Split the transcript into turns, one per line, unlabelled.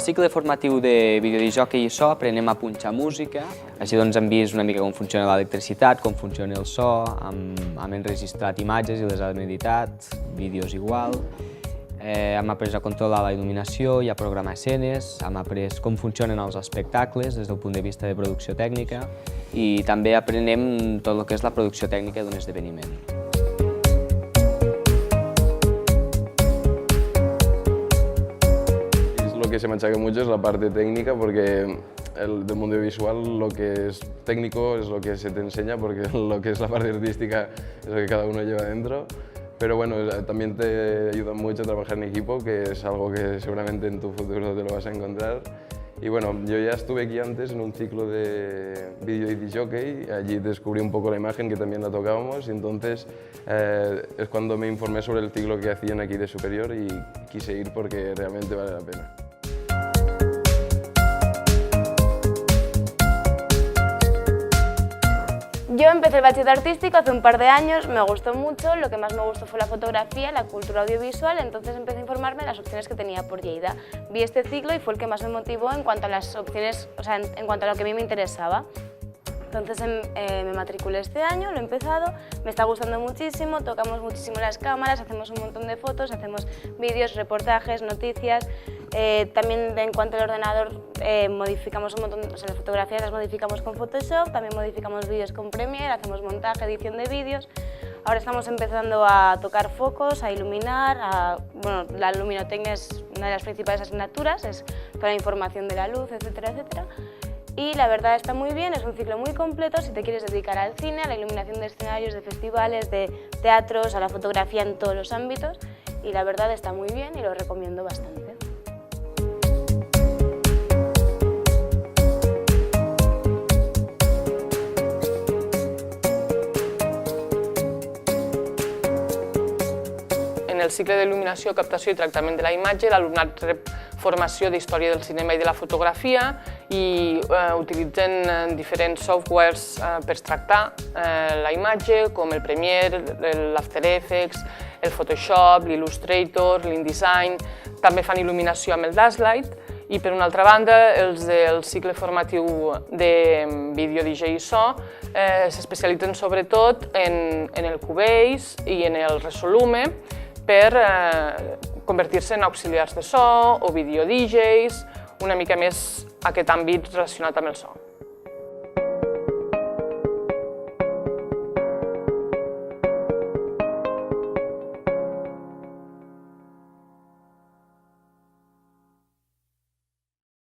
el cicle formatiu de videojockey i so aprenem a punxar música, així doncs hem vist una mica com funciona l'electricitat, com funciona el so, hem enregistrat imatges i les hem editat, vídeos igual. Hem après a controlar la il·luminació i a programar escenes, hem après com funcionen els espectacles des del punt de vista de producció tècnica i també aprenem tot el que és la producció tècnica d'un esdeveniment.
Lo que se machaca mucho es la parte técnica, porque del mundo visual lo que es técnico es lo que se te enseña, porque lo que es la parte artística es lo que cada uno lleva dentro. Pero bueno, también te ayuda mucho a trabajar en equipo, que es algo que seguramente en tu futuro te lo vas a encontrar. Y bueno, yo ya estuve aquí antes en un ciclo de vídeo y jockey, allí descubrí un poco la imagen que también la tocábamos y entonces es cuando me informé sobre el ciclo que hacían aquí de superior y quise ir porque realmente vale la pena.
Yo empecé el bachiller artístico hace un par de años, me gustó mucho, lo que más me gustó fue la fotografía, la cultura audiovisual, entonces empecé a informarme de las opciones que tenía por Lleida. Vi este ciclo y fue el que más me motivó en cuanto a las opciones, o sea, en cuanto a lo que a mí me interesaba. Entonces me matriculé este año, lo he empezado, me está gustando muchísimo, tocamos muchísimo las cámaras, hacemos un montón de fotos, hacemos vídeos, reportajes, noticias. También en cuanto al ordenador modificamos un montón, o sea, las fotografías las modificamos con Photoshop, también modificamos vídeos con Premiere, hacemos montaje, edición de vídeos. Ahora estamos empezando a tocar focos, a iluminar, bueno, la luminotecnia es una de las principales asignaturas, es toda la información de la luz, etcétera, etcétera. Y la verdad está muy bien, es un ciclo muy completo si te quieres dedicar al cine, a la iluminación de escenarios, de festivales, de teatros, a la fotografía en todos los ámbitos. Y la verdad está muy bien y lo recomiendo bastante.
En el cicle d'il·luminació, captació i tractament de la imatge, l'alumnat rep formació d'història del cinema i de la fotografia i utilitzen diferents softwares per tractar la imatge, com el Premiere, l'After Effects, el Photoshop, l'Illustrator, l'InDesign. També fan il·luminació amb el Dashlight. I per una altra banda, els del cicle formatiu de vídeo, DJ i so s'especialitzen sobretot en el Cubase i en el Resolume, per convertir-se en auxiliars de so o vídeo DJs, una mica més aquest àmbit relacionat amb el so.